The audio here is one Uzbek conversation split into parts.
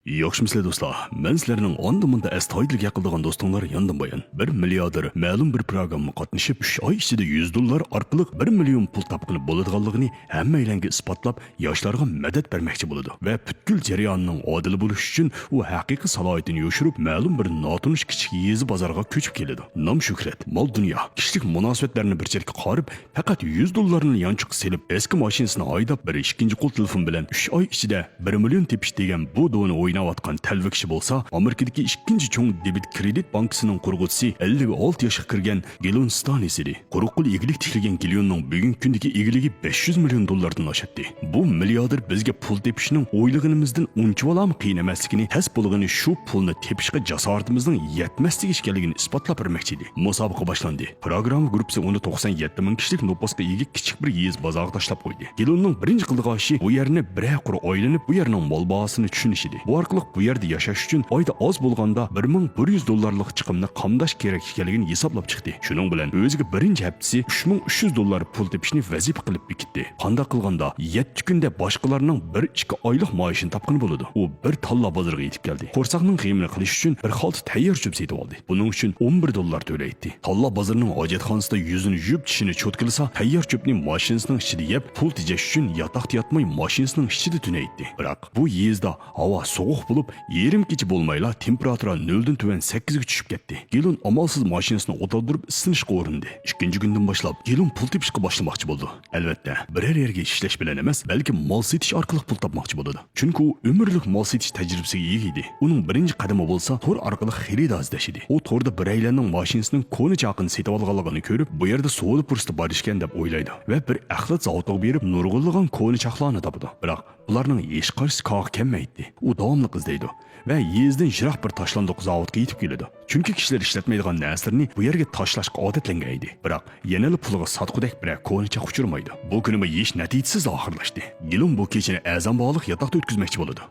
Yaxshimisiz do'stlar, men sizlarning onda-munda astoydil yaqildigan do'stinglar yondan bayan. Bir milliarder ma'lum bir programma qatnashib 3 oy ichida $100 orqali 1 million pul topqilib bo'ladiganligini hammalarga isbotlab, yoshlarga madad bermoqchi bo'ladi va butkul jarayonning odil bo'lishi uchun u haqiqiy salohiyatini yoshirib, ma'lum bir notanish kichik yezi bozorga ko'chib keladi. Nom shuhrat, mol dunyo, kishilik munosabatlarni bir chetga qorib, faqat $100 yanchiq selib, eski mashinasini haydab bir ikkinchi qo'l telefon bilan 3 oy ichida 1 million tepish degan bu doni o'ynayotgan talva kishi bo'lsa, Amerikadagi ikkinchi cho'ng debit kredit bankasining qurg'uvchisi 56 yoshga kirgan Gilon Stanis edi. Quruq qo'l egilik tishlagan Gilonning bugungi kundagi egiligi $500 million dan oshadi. Bu milliarder bizga pul tepishning o'ylaganimizdan unchavalami qiyin emasligini, has bo'lgani shu pulni tepishga jasoratimizning yetmasligi ekanligini isbotlab bermoqchi edi. Musobaqa boshlandi. Programma guruhi uni 97 ming kishilik nopasga ega kichik bir yez bozorga tashlab qo'ydi. Gilonning birinchi qildigan ishi bu yerni bir qur o'ylanib, bu yerning mol bahosini tushunish edi. Bu orqali bu yerda yashash uchun oyda oz bo'lganda $1100 chiqimni qamdash kerak ekanligini hisoblab chiqdi. Shuning bilan o'ziga birinchi haftasi $3300 pul tepishni vazifa qilib bekitdi. Qanday qilganda 7 kunda boshqalarning 1-2 oylik maoshini topqani bo'ladi. U bir talla bozorga yetib keldi. Qo'rsaqning qiymatini qilish uchun bir xalta tayyor cho'p sotib oldi. Buning uchun $11 to'laydi. Talla bozorining hojatxonasida yuzini yuvib tishini cho'tkilasa, tayyor cho'pni mashinasining ichida yeb, pul tejash uchun yotoqda yotmay mashinasining ichida tunaydi. Biroq bu yezda havo sovuq bo'lib, yarim kecha bo'lmayla temperatura 0 dan tuvan 8 ga tushib ketdi. Gilon amalsiz mashinasini o'tirib isinishga urindi. Ikkinchi kundan boshlab Gilon pul tepishga boshlamoqchi bo'ldi. Albatta, biror yerga ishlash bilan emas, balki mol sotish orqali pul topmoqchi bo'ldi. Chunki u umrlik mol sotish tajribasiga ega edi. Uning birinchi qadami bo'lsa, tor orqali xaridor izlash edi. U torda biraylarning mashinasining koni chaqini sotib olganligini ko'rib, bu yerda savdo fursati bor ekan deb o'ylaydi va bir axlat zavodiga berib nurg'unlagan koni chaqlarni topadi. Biroq ularning hech qaysi qoq kelmaydi. U davomli izlaydi va yezdan yiroq bir tashlandiq zavodga yetib keladi. Chunki kishilar ishlatmaydigan narsalarni bu yerga tashlashga odatlangan edi. Biroq yanada pulga sotqudek bir ko'nicha uchirmaydi. Bu kunima hech natijasiz oxirlashdi. Gilon bu kechani azam bog'liq yotoqda o'tkazmoqchi bo'ladi.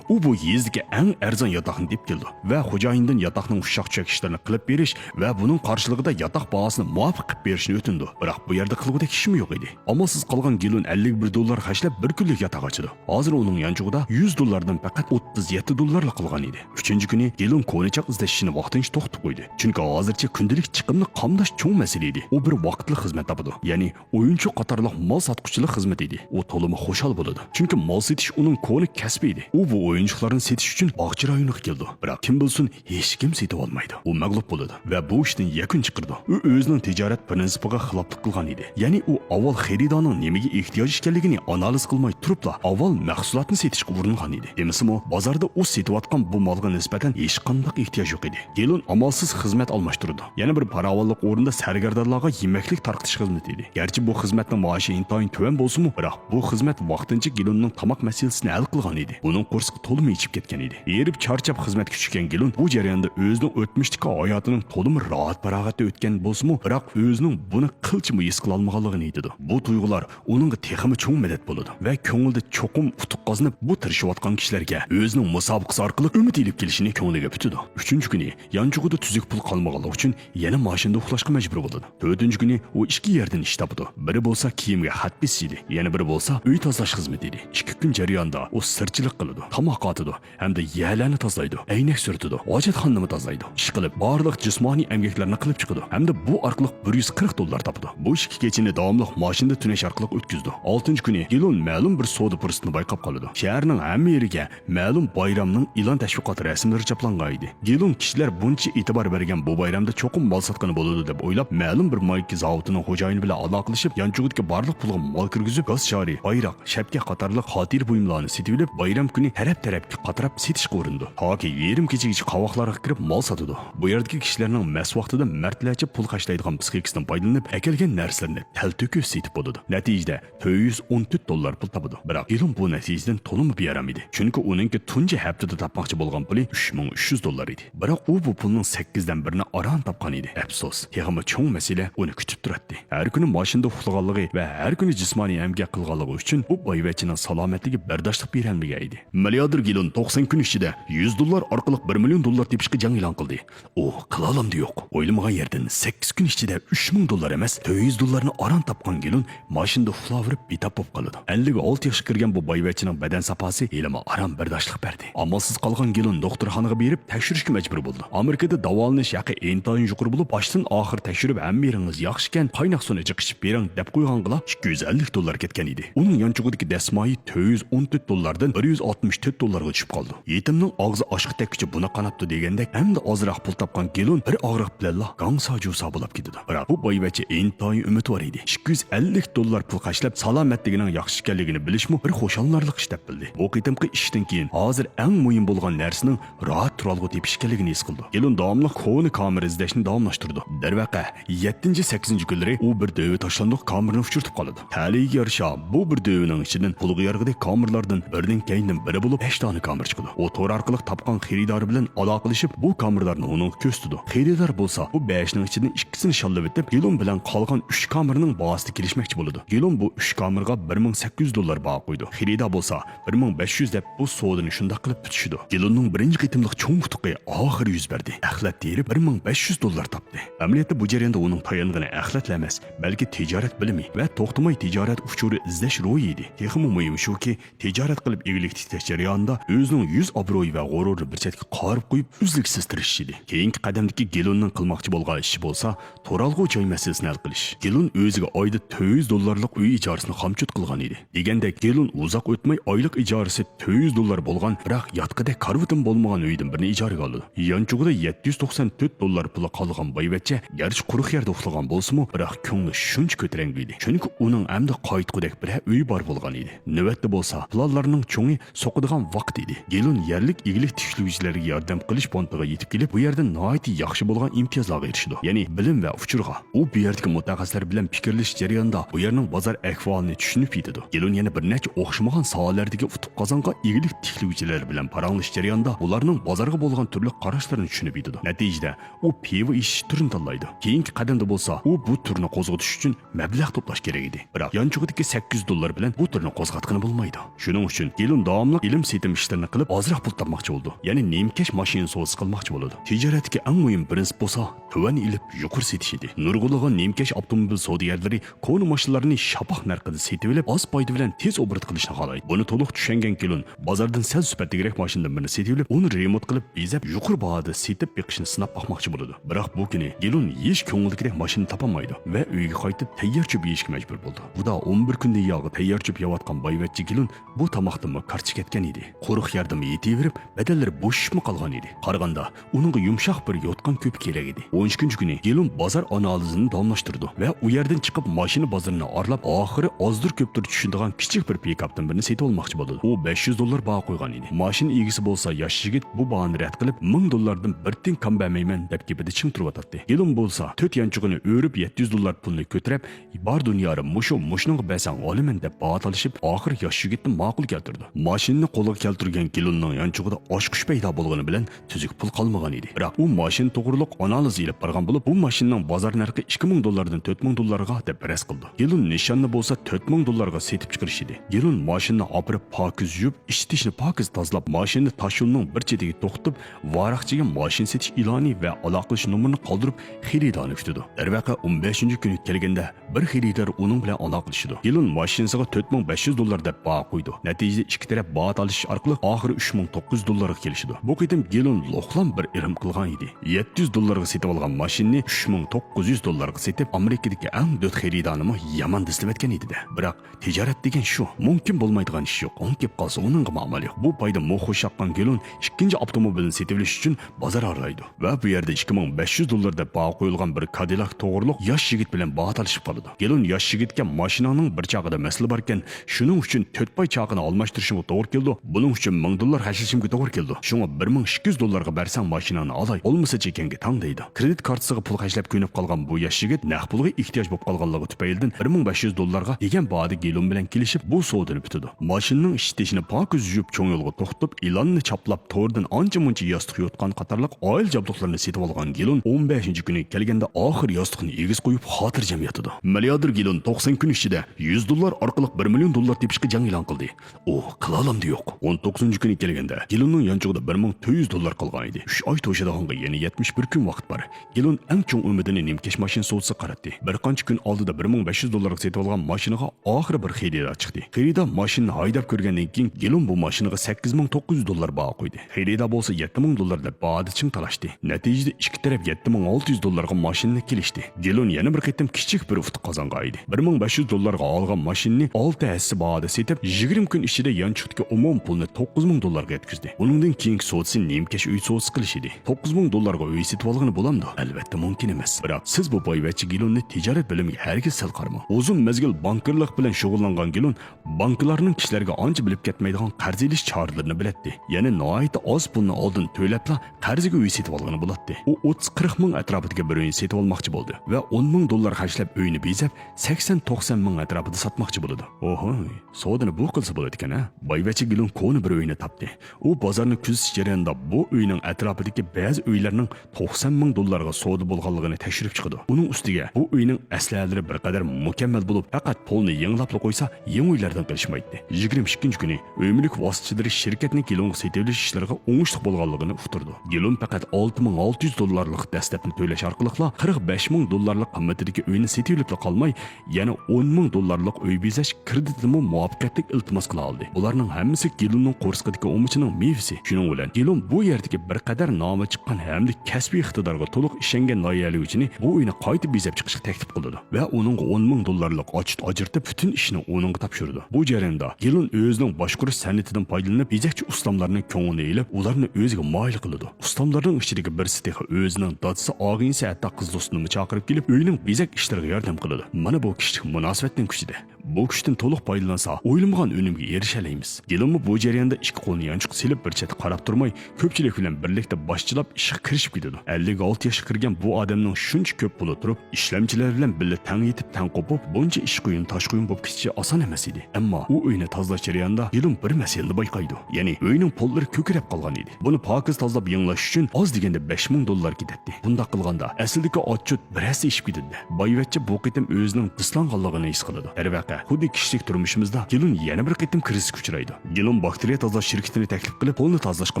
U bu yezdagi eng arzon yotoqni deb keldi va xo'jayindan yotoqning ushoq-cho'k ishlarini qilib berish va buning qarshiligida yotoq bahosini muvofiq qilib berishni o'tindi. Biroq bu yerda qilgudek ishim yo'q edi. Amalsiz qolgan Gilon $51 xashlab bir kunlik yotoq ochdi. Hozir uning yanchug'ida $100 dan faqat $37 qilgan edi. 3-kuni Gilon ko'nichoq izlashini vaqtincha to'xtatib qo'ydi. Chunki hozircha kundalik chiqimni qamdash cho'ng masala edi. U bir vaqtli xizmat topadi. Ya'ni o'yinchi qatorliq mol sotquchilik xizmat edi. U to'limi xushal bo'ladi. Chunki mol sotish uning ko'ni kasbi edi. U bu o'yinchilarni setish uchun bog'cha rayoniga keldi. Biroq kim bilsin, hech kim setib olmaydi. U mag'lub bo'ladi va bu ishdan yakun chiqardi. U o'zining tijorat prinsipiga xiloflik qilgan edi. Ya'ni u avval xaridorning nimaga ehtiyoj ekanligini analiz qilmay turibla, avval mahsulotni setishga uringan edi. Emasmi, bozorda u setayotgan bu molga nisbatan hech qanday ehtiyoj yo'q edi. Gilon amalsiz xizmat almashtirdi. Yana bir paravollik o'rinda sargardonlarga yemeklik tarqitish xizmati edi. Garchi bu xizmatning maoshi intoyin tuvan bo'lsa-mu, biroq bu xizmat vaqtincha Gilonning tomoq masalasini hal qilgan edi. Uning qursi to'limi ichib ketgan edi. Erib charchab xizmat kuchgan Gilon bu jarayonda o'zining o'tmishdagi hayotining to'limi rohat-parog'atda o'tgan bo'lsa-mu, biroq o'zining buni qilchimi his qila olmaganligini aytdi. Bu tuyg'ular uningga texmi cho'ng madad bo'ladi va ko'ngilda cho'qim utuq qozonib bu tirishayotgan kishilarga o'zining musobaqasi orqali umid ilib kelishini ko'ngliga butidi. 3-kuni yanchug'ida tuzuk pul qolmaganligi uchun yana mashinada uxlashga majbur bo'ldi. 4-kuni u ikki yerdan ish topdi. Biri bo'lsa kiyimga xat bisish edi, yana biri bo'lsa uy tozalash xizmati edi. 2 kun jarayonda u sirchilik qiladi. Tomoq otidi hamda yerlarni tozalaydi, aynak surtidi, hojatxonani tozalaydi. Ish qilib, barliq jismoniy emgaklarni qilib chiqadi. Hamda bu orqali $140 topdi. Bu ikki kechini davomli mashinada tunash orqali o'tkazdi. 6-kuni Gilon ma'lum bir savdo fursatini bayqab qoldi. Shaharning hamma yeriga ma'lum bayramning e'lon tashviqot rasmlari chaplangan edi. Gilon kishilar buncha e'tibor bergan bu bayramda cho'qim mol sotqani bo'ladi deb o'ylab, ma'lum bir mayki zavodining xo'jayini bilan aloqalashib, yanchug'idagi barliq pulga mol kirgizib, gaz shari, bayroq, shapka qatorliq xotir buyumlarni sotib olib, bayram kuni taraf-tarafga qatarab setishga urindi. Toki yarim kechagacha qovoqlarga kirib mol sotadi. Bu yerdagi kishilarning mas vaqtida martlarcha pul qashlaydigan psixikasidan foydalanib, akelgan narsalarni talto'kis setib bo'ldi. Natijada $414 pul topdi. Biroq Gilon bu natijadan to'limi beram edi. Chunki uningki tunji haftada topmoqchi bo'lgan puli $3300 edi. Biroq u bu pulning 8 dan 1ni aron topgan edi. Afsus, texmi cho'ng masala uni kutib turadi. Har kuni mashinada uxlaganligi va har kuni jismoniy emgak qilganligi uchun u boyvachining salomatligi bardoshlik berolmagan edi. milliarder Gilun 90 kun ichida $100 orqali $1 million tepishga jang e'lon qildi. U qila olamdi yo'q. O'ylamagan yerdan 8 kun ichida $3000 emas, $400 ni aran topgan Gilun mashinada uxlaverib betap bo'lib qoldi. 56 yoshga kirgan bu boyvachchining badan saposi elima aram bardoshlik berdi. Amalsiz qolgan Gilun doktorxonaga berib tekshirishga majbur bo'ldi. Amerikada davolanish yoqi intayin yuqori bo'lib, boshdan oxir tekshirib hammeringiz yaxshi ekan, qaynoq suvni ichib bering deb qo'ygangila $250 ketgan edi. Uning yonchug'idagi dasmoyi $214 dan $164 ga tushib qoldi. Yetimning og'zi oshqa tekkicha buni qanapti degandek, endi ozroq pul topgan Gilun bir og'riq bilan gangsoju sabolab ketdi. Biroq bu boyvachcha intayin umid bor edi. $250 pul qashlab salomatligining yaxshi ekanligini bilishmi bir xo'shallarlik ish deb bildi. Bu qitimqi ishdan keyin hozir eng muhim bo'lgan narsaning rahat turalg'u tepish ekanligini his qildi. Gilun davomli qo'ni kamera izlashni davomlashtirdi. Darvaqa 7-8 kunlari u bir dövi tashlandiq kamerani uchirtib qoldi. Taliga yarasha bu bir dövining ichidan pulga yarg'idek kamerlardan birining keyindan biri bo'lib 5 dona kamera chiqdi. U to'r orqali topgan xaridor bilan aloqalashib bu kameralarni uning ko'rsatdi. Xaridor bo'lsa bu 5 ning ichidan ikkisini shallab etib Gilun bilan qolgan 3 kameraning bahosida kelishmoqchi bo'ldi. Gilun bu 3 kameraga $1800 baho qo'ydi. Xaridor bo'lsa 1500 deb bu sodini shunday qilib bitishdi. Gilunning birinchi qitimliq cho'ng tuqi oxir yuz berdi. Axlat terib $1500 topdi. Amaliyotda bu jarayonda uning tayong'ini axlat emas, balki tijorat bilimi va to'xtamay tijorat uchuri izlash ro'yi edi. Texmi muhim shuki, tijorat qilib eglik tiklash jarayonida o'zining yuz obro'yi va g'ururini bir chetga qorib qo'yib uzluksiz tirish edi. Keyingi qadamdagi Gilunning qilmoqchi bo'lgan ishi bo'lsa, to'ralg'u joy masalasini hal qilish. Gilun o'ziga oyda $400 uy ijorasini xamchut qilgan edi. Degandek Gilun uzoq o'tmay oylik ijorasi $400 bo'lgan, biroq yotqidek karvitim bo'lmagan uydan birini ijaraga oldi. Yonchug'ida $794 puli qolgan boyvachcha garchi quruq yerda uxlagan bo'lsa-mu, biroq ko'ngli shuncha ko'tarangi edi. Chunki uning hamda qaytqudek bir uy bor bo'lgan edi. Navbatda bo'lsa, planlarning cho'ngi so'qidigan vaqt edi. Gilun yerlik iglik tiklovchilarga yordam qilish pontiga yetib kelib, bu yerda nihoyat yaxshi bo'lgan imtiyozlarga erishdi. Ya'ni bilim va uchurg'a. U bu yerdagi mutaxassislar bilan fikrlash jarayonida bu yerning bozor ahvolini tushunib yetdi. Gilun yana bir necha o'xshamagan sohalardagi utuq qozongan iglik tiklovchilar bilan paranglish jarayonida ularning bozorga bo'lgan turli qarashlarini tushunib yetdi. Natijada u pivo ichish turini tanlaydi. Keyingi qadamda bo'lsa, u bu turni qo'zg'atish uchun mablag' to'plash kerak edi. Biroq yonchug'idagi $800 bilan bu turni qo'zg'atqani bo'lmaydi. Shuning uchun Gilun davomli ilm setim ishlarini qilib, ozroq pul topmoqchi bo'ldi. Ya'ni nemkash mashina so'z qilmoqchi bo'ldi. Tijoratga eng muhim prinsip bo'lsa, tuvan ilib yuqori setish edi. Nurg'ulg'an nemkash avtomobil savdogarlari qo'ni mashinalarni shapoq narxida setib olib, oz foyda bilan tez obrat qilishni xohlaydi. Buni to'liq tushungan Gilun bozordan sal sifatliroq mashinadan birini setib olib, uni remont qilib, bezab yuqori bahoda setib beqishni sinab boqmoqchi bo'ldi. Biroq bu kuni Gilun hech ko'ngildagidek mashina topolmaydi va uyga qaytib tayyor cho'p yeyishga majbur bo'ldi. Bu da 11 kundan yog'i tayyor cho'p yeyotgan boyvachcha Gilun bu tomoqdan qarchi ketgan edi. Quruq yordami yetaverib, badallari bo'shishmi qolgan edi. Qaraganda uningga yumshoq bir yotgan ko'p kerak edi. 13 kuni Gilun bozor analizini davomlashtirdi va u yerdan chiqib mashina bozorini orlab, oxiri ozdir ko'pdir tushunadigan kichik bir pikapdan birini setib olmoqchi bo'ldi. U $500 baho qo'ygan edi. Mashina egasi bo'lsa, yosh yigit bu bahoni rad qilib, $1000 dan bir tin kam bermayman deb gapida ching turib o'tdi. Gilun bo'lsa, 4 yanchug'ini o'rib $700 pulni ko'tarib, bor dunyoda mushning besan olaman deb baho olishib, oxir yosh yigitni ma'qul keltirdi. Mashinani qo'lga keltirgan Gilunning yanchug'ida oshqush paydo bo'lgani bilan tuzuk pul qolmagan edi. Biroq u mashina to'g'riliq analiz ilib borgan bo'lib, bu mashinaning bozor narxi $2000 dan $4000 ga deb ras qildi. Gilun nishonni bo'lsa $4000 ga setib chiqarish edi. Gilun mashinani opirib pokiz yuvib, ishtishni pokiz tozalab, mashinani tashyo'lning bir chetiga to'xtatib, varaqchiga mashina setish iloni va aloqalash nomerini qoldirib, xaridorni kutdi. Darvaqa 15-kuni kelganda bir xaridor uning bilan aloqalashdi. Gilun mashinasiga $4500 deb baho qo'ydi. Natijada ikki taraf baho olish orqali oxiri $3900 ga kelishdi. Bu qitim Gilun lo'qlam bir irim qilgan edi. $700 ga setib olgan mashinani $3900 ga setib, Amerikadagi eng do't xaridorni yomon dislab etgan edi. Biroq tijorat degan shu, mumkin bo'lmaydigan ish yo'q. O'n kelib qolsa uning ma'muli yo'q. Bu payda mo'xushaqqan Gilun ikkinchi avtomobilni setib olish uchun bozor araydi va bu yerda $2500 deb baho qo'yilgan bir Cadillac to'g'riliq yosh yigit bilan baho olishib qoldi. Gilun yosh yigitga mashinaning bir chog'ida masala bor ekan, shuning uchun 4 pay chog'ini almashtirishimga to'g'ri keldi. Buning uchun $1000 hashishimga to'g'ri keldi. Shunga $1200 ga bersang mashinani olay, olmasa chekanga tang deydi. Kredit kartasiga pul qashlab ko'nib qolgan bu yosh yigit naqd pulga ehtiyoj bo'lib qolganligi tufaylidan $1500 ga degan bahoda Gilun bilan kelishib bu savdoni bitdi. Mashinaning ishtishini pokiz yuvib cho'ng yo'lga to'xtatib, e'lonni chaplab to'rdan ancha-muncha yostiq yotgan qatorliq oil jabduqlarini setib olgan Gilun 15-kuni kelganda oxir yostiqni egiz qo'yib xotirjam yotdi. Milliarder Gilun 90 kun ichida $100 orqali $1 million tepishga jang e'lon qildi. U qila olamdi yo'q. yo'q. 19-kuni kelganda Gilonning yanchog'ida $1400 qolgan edi. 3 oy to'shadiganga yana 71 kun vaqt bor. Gilon eng cho'ng umidini nimkesh mashina sotsa qaratdi. Bir qancha kun oldida $1500 ga sotib olgan mashinaga oxiri bir xaridor chiqdi. Xaridor mashinani haydab ko'rgandan keyin Gilon bu mashinaga $8900 baho qo'ydi. Xaridor bo'lsa $7000 deb bahoda ching talashdi. Natijada ikki taraf $7600 ga mashinani kelishdi. Gilon yana bir qitim kichik bir ufq qozongan edi. $1500 ga olgan mashinani 6 hassi bahoda setib 20 kun ichida yanchiqdagi umum pulni $9000 ga yetkazdi. Uningdan keyingi sotsi nimkesh uy sotsi qilish edi. $9000 ga uy setib olgani bo'lamdi? Albatta mumkin emas. Biroq siz bu boyvachchi Gilonni tijorat bilimiga hargiz sal qarmang. Uzun mezgil bankerlik bilan shug'ullangan Gilon banklarning kishilarga ancha bilib ketmaydigan qarz olish choralarini biladi. Ya'ni noyat oz pulni oldin to'labla qarziga uy setib olgani bo'ladi. U 30-40 ming atrofidagi bir uyni setib olmoqchi bo'ldi va $10,000 xarjlab uyni bezab 80-90 ming atrofida sotmoqchi bo'ldi. Oho, sodani bu qilsa bo'ladi ekan, ha? Boyvachchi Gilon koni bir uyni topdi. U bozorni kuzatish jarayonida bu uyning atrofidagi ba'zi uylarning $90,000 ga soda bo'lganligini tekshirib chiqdi. Uning ustiga bu uyning aslalari bir qadar mukammal bo'lib, faqat pulni yanglab qo'ysa, yangi uylardan qilishmaydi. 22-kuni uy mulk vositachilari shirkatning Gilonga setilish ishlariga o'ngishli bo'lganligini uqtirdi. Gilon faqat $6600 dastlabni to'lash orqali $45000 qimmatidagi uyni setilib qolmay, yana $10,000 uy bezash kreditini muvaffaqiyatli iltimos qila oldi. Ularning hammasi Gilonning qo'rsqidagi umuchining mevasi. Shuning bilan Gilon bu yerdagi bir qadar nomi chiqqan hamda kasbiy iqtidorga to'liq ishongan loyihalovchini bu uyni qaytib bezab chiqishga taklif qildi va uning $10,000 ochit ajirtib butun ishni uningga topshirdi. Bu jarayonda Gilon o'zining boshqarish san'atidan foydalanib bezakchi ustamlarning ko'nglini elib, ularni o'ziga moyil qildi. Ustamlarning ichidagi birisi o'zining dadisi og'insi hatto qiz do'stini chaqirib kelib, uyning bezak ishlariga yordam qildi. Mana bu kishilik munosabatning kuchida. Bu kuchdan to'liq foydalansa, o'ylanmagan unumga erishalaymiz. Gilon bu jarayonda ikki qo'lni yanchiq silib bir chetga qarab turmay, ko'pchilik bilan birlikda boshchilab ishga kirishib ketdi. 56 yoshga kirgan bu odamning shuncha ko'p puli turib, ishlamchilar bilan birga tang yetib, tang qopib, buncha ish quyun, tosh quyun bo'lib ketishi oson emas edi. Ammo u uyni tozalash jarayonida Gilon bir masalani bayqaydi. Ya'ni uyning pullari ko'karib qolgan edi. Buni pokiz tozalab yanglash uchun oz deganda $5000 ketadi. Bunda qilganda aslidagi ochut bir hassa ishib ketdi. Boyvachchi bu qitim o'zining dislanganligini his qiladi. Darvaqa, xuddi kishilik turmushimizda Gilon yana bir qitim krizga uchraydi. Gilon bakteriya tozalash shirkatini taklif qilib, pulni tozalashga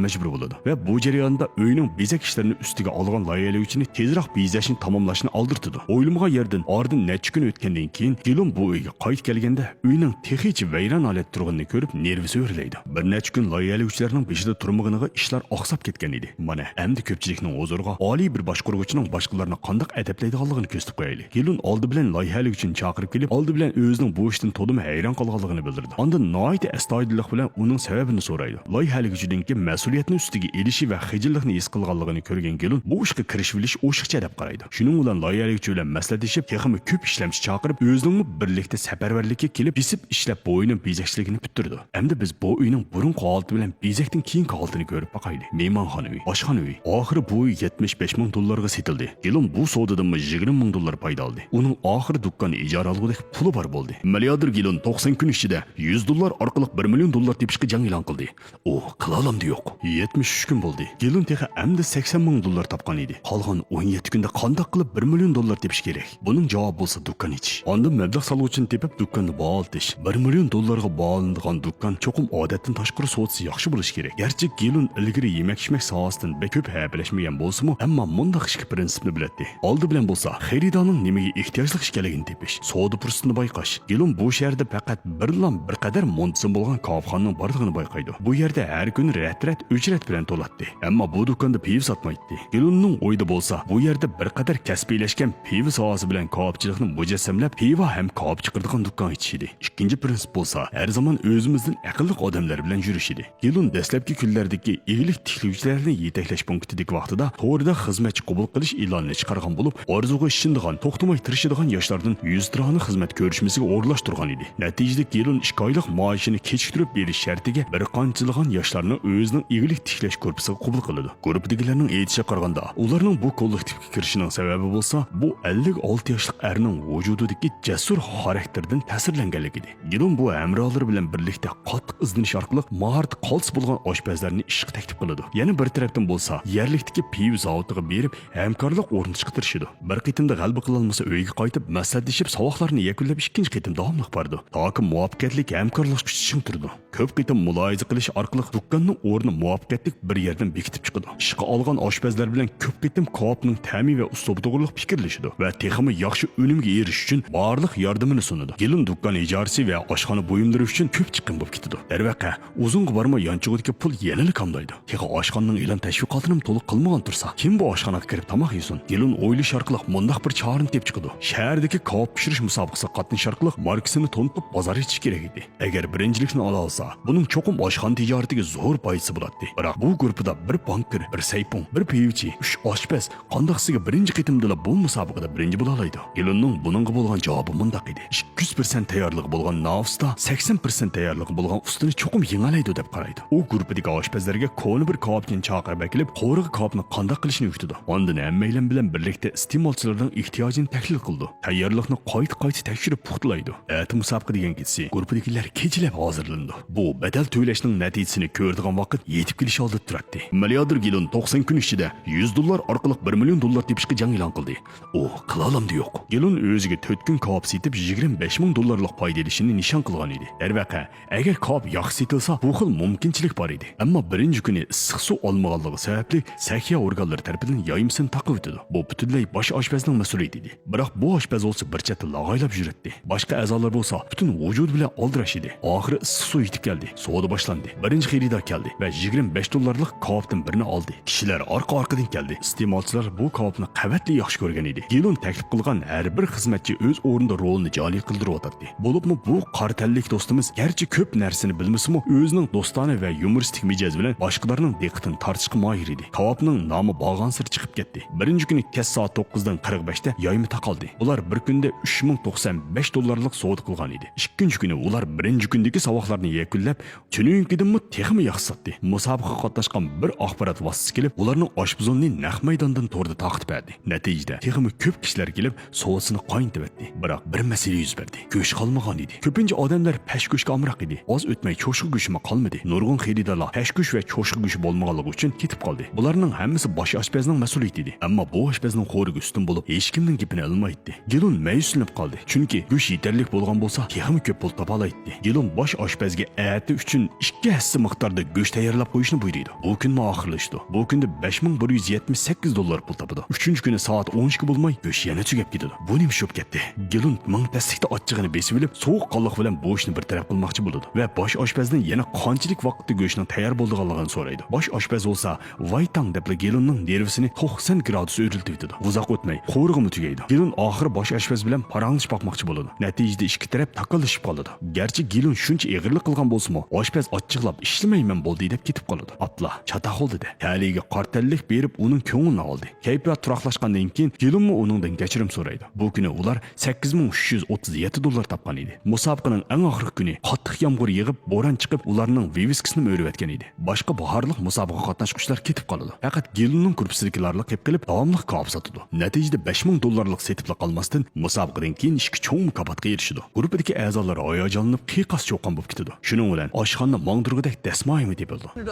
majbur bo'ladi va bu jarayonda uyning bezak ishlarini ustiga olgan loyihalovchini tezroq bezashni tamomlashni oldirtdi. O'ylamagan yerdan ordan necha kun o'tgandan keyin Gilon bu uyga qaytib kelganda uyning texnik vayron holat turganini ko'rib nervisi o'rlaydi. Bir necha kun loyihalovchilarning beshida turmaganiga ishlar oqsab ketgan edi. Mana endi ko'pchilikning huzuriga oliy bir boshqaruvchining boshqalarni qanday adablaydiganligini ko'rsatib qo'yaylik. Gilon oldi bilan loyihalovchini chaqirib kelib, oldi bilan o'zining bu ishdan to'liq hayron qolganligini bildirdi. Ondan noyat astoydillik bilan uning sababini so'raydi. Loyihalovchining mas'uliyatni ustiga elishi va xijillikni his qilganligini ko'rgan Gilon bu ishga kirishilish o'shiqcha deb qaraydi. Shuning bilan loyihalovchi bilan maslahatlashib, texnik ko'p ishlamchi chaqirib, o'zining birlikda safarbarlikka kelib, bisib ishlab bu uyning bezakchiligini bitirdi. Endi biz bu uyning burunqi holati bilan bezakdan keyingi holatini ko'rib boqaylik. Mehmonxona uy, oshxona uy. Oxiri bu uy $75,000 ga setildi. Gilon bu savdodan $20,000 paydo oldi. Uning oxiri do'konni ijara olgudek puli bor bo'ldi. Milliarder Gilon 90 kun ichida $100 orqali $1,000,000 tepishga jang e'lon qildi. U qila olamdi yo'q. 73 kun bo'ldi. Gilon texa endi $80,000 topgan edi. Qolgan 17 kunda qanday qilib $1,000,000 tepish kerak? Buning javobi bo'lsa do'kon ichish. Ondan mablag' soluvchini tepib do'konni bog'latish. $1,000,000 ga bog'lanadigan do'kon cho'qim odatdan tashqari sotsa yaxshi bo'lishi kerak. Garchi Gilon ilgari yemak-ichmak sohasidan ko'p hayaplashmagan bo'lsa-mu, ammo mundaq ishki prinsipni biladi. Oldi bilan bo'lsa, xaridorning nimaga ehtiyojli ekanligini tepish, savdo fursatini bayqash. Gilon bu shaharda faqat bir qadar muntazam bo'lgan kofxonaning borligini bayqaydi. Bu yerda har kun rat o'chrat bilan to'latdi. Ammo bu do'konda piv sotmaydi. Gilonning o'yida bo'lsa, bu yerda bir qadar kasbiylashgan piv sohasi bilan koopchilikni mujassamlab, pivo ham koop chiqaradigan do'kon ichish edi. Ikkinchi prinsip bo'lsa, har zaman o'zimizdan aqlli odamlar bilan yurish edi. Gilon dastlabki kunlardagi eglik tiklovchilarni yetaklash punktidagi vaqtida to'g'rida xizmatchi qabul qilish e'lonini chiqargan bo'lib, orzuga ishchindigan, to'xtamay tirishadigan yoshlardan 100 dirhomni xizmat ko'rishmasiga o'rlashtirgan edi. Natijada Gilon 2 oylik maoshini kechiktirib berish shartiga bir qanchilgan yoshlarni o'zining eglik tiklash korpusiga qabul qildi. Guruhdagilarning aytishiga qaraganda, ularning bu kollektivga kirishining sababi bo'lsa, bu 56 yoshlik erning vujudidagi jasur xarakterdan ta'sirlanganligi edi. Gilon bu amrolar bilan birlikda qattiq izlanish orqali mahorat qaltis bo'lgan oshpazlarni ishga taklif qildi. Yana bir tarafdan bo'lsa, yerlikdagi piv zavodiga berib hamkorlik o'rnatishga tirishdi. Bir qitimda g'alaba qila olmasa uyga qaytib maslahatlashib, savoqlarni yakunlab ikkinchi qitim davomli bordi. Toki muvaffaqiyatli hamkorlash kuchi ching turdi. Ko'p qitim muloyiza qilish orqali do'konning o'rni muvaffaqiyatli bir yerdan bekitib chiqadi. Ishga olgan oshpazlar bilan ko'p qitim koopning ta'mi va uslubi to'g'riliq fikrlashadi va texmi yaxshi unumga erishish uchun barliq yordamini sunadi. Gelin do'kon ijorasi va oshxona buyumlari uchun ko'p chiqqan bo'lib ketadi. Darvaqa, uzunga borma yanchig'idagi pul yanada kamlaydi. Texi oshxonaning e'lon tashviqotini to'liq qilmagan tursa, kim bu oshxonaga kirib tomoq yesin? Gelin o'ylash orqali mundaq bir chorini tep chiqadi. Shahardagi koop pishirish musobaqasiga qatnash orqali markasini to'nitib bozor etish kerak edi. Agar birinchilikni ola olsa, buning cho'qim oshxona tijoratiga zo'r foydasi bo'ladi. Biroq bu guruhda bir bankir, bir saypon, bir pivchi, 3 oshpaz qandoqsiga birinchi qitimda bu musobaqada birinchi bo'la oladi. Gelinning buningga bo'lgan javobi mundaq edi. 200% tayyorligi bo'lgan navsta 80% tayyorligi bo'lgan ustini cho'qim yengalaydi deb qaraydi. U guruhdagi oshpazlarga koni bir koopni chaqirib kelib, qo'riq koopni qanday qilishni o'rgatdi. Ondan hammaylar bilan birlikda iste'molchilarning ehtiyojini tahlil qildi. Tayyorlikni qayta tekshirib puxtalaydi. Ati musobaqa degan ketsa, guruhdagilar kechalab hozirlandi. Bu badal to'lashning natijasini ko'radigan vaqt yetib kelish oldida turadi. Milliarder Gelin 90 kun ichida $100 orqali $1 million tepishga jang e'lon qildi. U qila olamdi yo'q. Gelin o'ziga 4 kun koop setib $25 ming foyda olishini nishon qilgan edi. Darvaqa, agar koop yaxshi setilsa, bu xil mumkinchilik bor edi. Ammo birinchi kuni issiq suv olmaganligi sababli sahiya organlari tomonidan yoyimsin taqib o'tdi. Bu butunlay bosh oshpazning mas'uliyati edi. Biroq bu oshpaz bo'lsa bir chetda lag'aylab yuribdi. Boshqa a'zolar bo'lsa butun vujud bilan oldirash edi. Oxiri issiq suv yetib keldi. Savdo boshlandi. Birinchi xaridor keldi va $25 koopdan birini oldi. Kishilar orqa-orqadan keldi. Iste'molchilar bu koopni qavatli yaxshi ko'rgan edi. Gelin taklif qilgan har bir xizmatchi o'z o'rnida rolini joriy qildirib o'tadi. Bo'libmi bu qartallik do'stimiz garchi ko'p narsani bilmasa-mu, o'zining do'stona va yumoristik mijoz bilan boshqalarning diqqatini tortishga moyir edi. Koopning nomi bog'ansir chiqib ketdi. Birinchi kuni kech soat 9 dan 45 da yoyimi taqaldi. Ular bir kunda $3095 savdo qilgan edi. Ikkinchi kuni ular birinchi kundagi savoqlarni yakunlab, tuninkidanmi texmi yaxshi sotdi. Musobaqaga qatnashgan bir axborot vositasi kelib, ularning oshpazonni naq maydondan to'rda taqib berdi. Natijada texmi ko'p kishilar kelib, sovusini qaynatib etdi. Biroq bir masala yuz berdi. Go'sht qolmagan edi. Ko'pincha odamlar pashgo'shga amroq edi. Oz o'tmay cho'shqa go'shmi qolmadi. Nurg'un xaridorlar pashgo'sh va cho'shqa go'sh bo'lmaganligi uchun ketib qoldi. Bularning hammasi bosh oshpazning mas'uliyati edi. Ammo bu oshpazning xo'riga ustun bo'lib, hech kimning gapini olmaydi. Gelin mayuslanib qoldi. Chunki go'sht yetarlik bo'lgan bo'lsa, texmi ko'p pul topa oladi. Gelin bosh oshpazga ati uchun 2 hassa miqdorda go'sht tayyorlab qo'yishni buyurdi. Bu kunmi oxirlashdi. Bu kunda $5178 pul topdi. 3-chi kuni soat 12 bo'lmay go'sht yana tugab ketdi. Bu nim shub ketdi. Gelin ming taslikda ochchig'ini besib olib, sovuq qonliq bilan bu ishni bir taraf qilmoqchi bo'ldi va bosh oshpazdan yana qanchalik vaqtda go'shtning tayyor bo'lganligini so'raydi. Bosh oshpaz bo'lsa, "Vaytang" deb Gelinning nervisini 90 gradus o'riltirdi. Uzoq o'tmay qo'rg'imi tugaydi. Gelin oxiri bosh oshpaz bilan paranglish boqmoqchi bo'ldi. Natijada ikki taraf taqallashib qoldi. Garchi Gelin shuncha eg'irlik qilgan bo'lsa-mu, oshpaz ochiqlab ishlamayman bo'ldi deb ketib qoldi. Atla, chatoq oldi-da. Taliga qartallik berib uning ko'nglini oldi. Kayfiyat turaqlashgandan keyin Gelinmi uningdan kechirim so'raydi. Bu kuni ular $8337 topgan edi. Musobaqaning eng oxirgi kuni qattiq yomg'ir yig'ib, bo'ron chiqib, ularning viviskasini o'rib etgan edi. Boshqa baharlik musobaqa qatnashuvchilar ketib qoldi. Faqat Gelinning guruhsidagilarga qilib qilib davomli koop sotdi. Natijada $5000 setib qolmasdan musobaqadan keyin ishki cho'ng mukofotga erishdi. Guruhdagi a'zolar hayajonlanib, qiyoqas cho'qqan bo'lib ketdi. Shuning bilan oshxona mongdirgidek dasmoyimi deb bo'ldi. 1,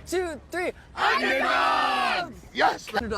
2, 3, underdog! Yes! 1,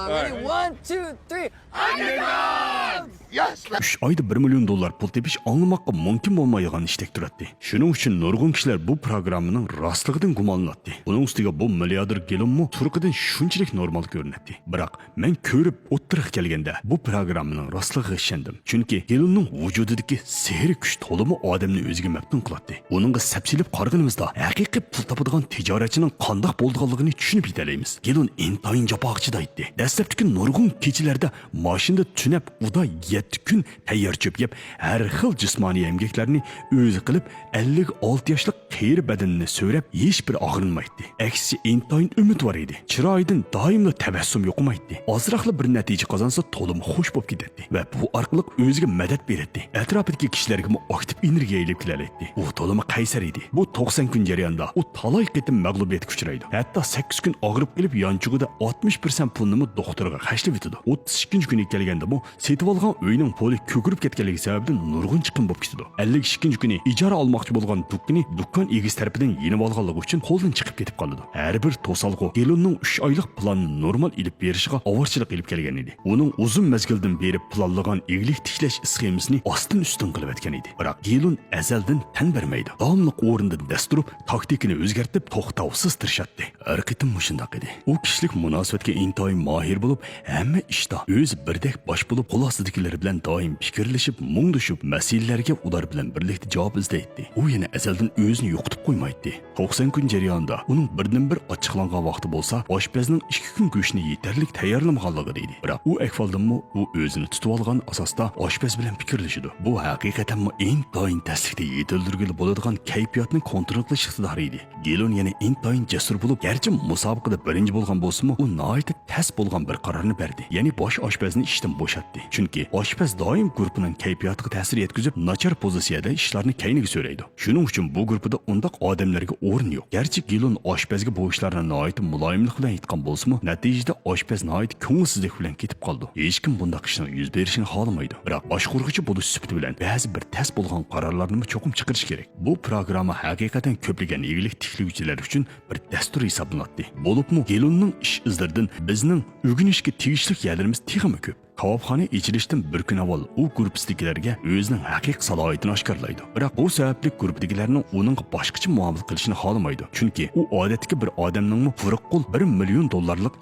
2, 3, underdog! Yes! 3 oyda $1 million pul tepish anlamoqqa mumkin bo'lmaydigan ishdek turadi. Shuning uchun nurg'un kishilar bu programmaning rostligidan gumonlanadi. Uning ustiga bu milliarder Gelinmi turqidan shunchalik normal ko'rinadi. Biroq men ko'rib o'tiriq kelganda bu programmaning rostligiga ishondim. Chunki Gelinning vujudidagi sehr kuch to'limi odamni o'ziga maftun qiladi. Uningga sapsilib qarag'inimizda haqiqiy pul topadigan tijoratchining qanday bo'lganligini tushunib yetalaymiz. Gelin intayin japoqchida aytdi. Dastlabki nurg'un kechalarda mashinada tunab uda 7 kun tayyor cho'p yeb, har xil jismoniy emgaklarni o'zi qilib 56 yoshli qiyri badanini so'rab hech bir og'rinmaydi. Aksi intayin umidvor edi. Chiroyidan doimli tabassum yo'qmaydi. Ozroqli bir natija qozonsa to'lim xush bo'lib ketadi va bu orqali o'ziga madad beradi. Atrofidagi kishilarga aktiv energiya ilib kelaydi. U to'limi qaysar edi. Bu 90 kun jarayonida u talay qitim mag'lubiyatga uchraydi. Hatto 8 kun og'rib kelib yanchug'ida 60% pulni doktorga xashlab etdi. 32 kuni kelganda bu setib olgan uyning poli ko'kirib ketganligi sababli nurg'un chiqim bo'lib ketdi. 52 kuni ijara olmoqchi bo'lgan dukkini dukkan egisi tarafidan yenib olganligi uchun qo'ldan chiqib ketib qoldi. Har bir to'salg'u Gelunning 3 oylik planni normal ilib berishiga avorchilik qilib kelgan edi. Uning uzun mezgildan beri planlagan eglik tiklash sxemasini ostin ustin qilib o'tgan edi. Biroq Gelun azaldan tan bermaydi. Davomli o'rnidan dasturib, taktikini o'zgartirib, to'xtovsiz tirishatdi. Har qitim shunday edi. U kishilik munosabatga intoyin mohir bo'lib, hamma ishda o'zi birdek bosh bo'lib, xulosadagilar bilan doim fikrlashib, mungdashib, masalalarga ular bilan birlikda javob izlaydi. U yana azaldan o'zini yo'qotib qo'ymaydi. 90 kun jarayonida uning birdan-bir ochiqlangan vaqti bo'lsa, oshpazning 2 kun go'shtni yetarlik tayyorlamaganligi edi. Biroq u akvaldimi u o'zini tutib olgan asosda oshpaz bilan fikrlashidi. Bu haqiqatanmi intoyin taslikda yetildirgili bo'ladigan kayfiyatni kontrol qilish iqtidori edi. Gelun yana intoyin jasur bo'lib, garchi musobaqada birinchi bo'lgan bo'lsa-mu, u nihoyat tas bo'lgan bir qarorni berdi. Ya'ni bosh oshpazni ishdan bo'shatdi. Chunki oshpaz doim guruhining kayfiyatiga ta'sir yetkazib, nachar pozitsiyada ishlarni kayniga so'raydi. Shuning uchun bu guruhda undaq odamlarga o'rin yo'q. Garchi Gelun oshpazga bu ishlarni nihoyat muloyimlik bilan aytgan bo'lsa-mu, natijada oshpaz nihoyat ko'ngilsizlik bilan ketib qoldi. Hech kim bundaq ishning yuz berishini xohlamaydi. Biroq boshqurg'ichi bo'lish sifati bilan ba'zi bir tas bo'lgan qarorlarni cho'qim chiqarish kerak. Bu programma haqiqatan ko'plagan eglik tiklovchilar uchun bir dastur hisoblanadi. Bo'libmi Gelunning ish izlaridan bizning o'rganishga tegishli yerlarimiz texmi ko'p. Kavabxona ichilishdan bir kun avval u guruhdagilarga o'zining haqiqiy salohiyatini oshkorlaydi. Biroq bu sababli guruhdagilarning uning boshqacha muomala qilishini xohlamaydi. Chunki u odatdagi bir odamning furuqqul $1 million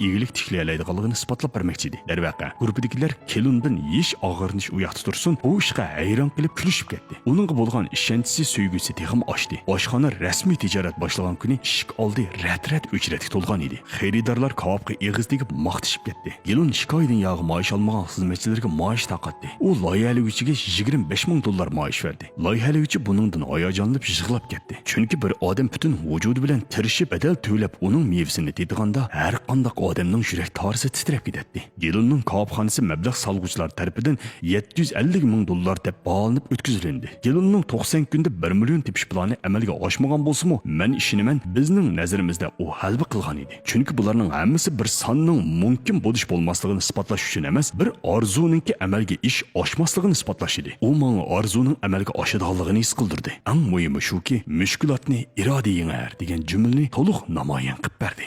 eglik tiklay oladiganligini isbotlab bermoqchi edi. Darvaqa, guruhdagilar Gelundan yesh og'irnish u yoqda tursin, bu ishga hayron qilib kulishib ketdi. Uning bo'lgan ishonchi suygisi texim oshdi. Oshxona rasmiy tijorat boshlagan kuni eshik oldi rat-rat o'chratga to'lgan edi. Xaridorlar kavobga eg'iz tegib maqtashib ketdi. Gelun shikoyatdan yog'i maosh olmagan xizmatchilarga maosh taqatdi. U loyihalovchiga $25,000 maosh verdi. Loyihalovchi buningdan hayajonlanib yig'lab ketdi. Chunki bir odam butun vujudi bilan tirishib badal to'lab uning mevasini tediganda har qanday odamning yurak torisi titrab ketadi. Gelunning kavobxonasi mablag' solg'uvchilar tomonidan $750,000 deb baholanib o'tkazildi. Gelunning 90 kunda 1 million tepish plani amalga oshmagan bo'lsa-mu, men ishonaman, bizning nazarimizda u halba qilgan edi. Chunki bularning hammasi bir sonning mumkin bo'lish bo'lmasligini isbotlash uchun emas, bir orzuninki amalga ish oshmasligini isbotlash edi. U menga orzuning amalga oshadiganligini his qildirdi. Eng muhimi shuki, mushkulotni iroda yengar degan jumlani to'liq namoyon qilib berdi.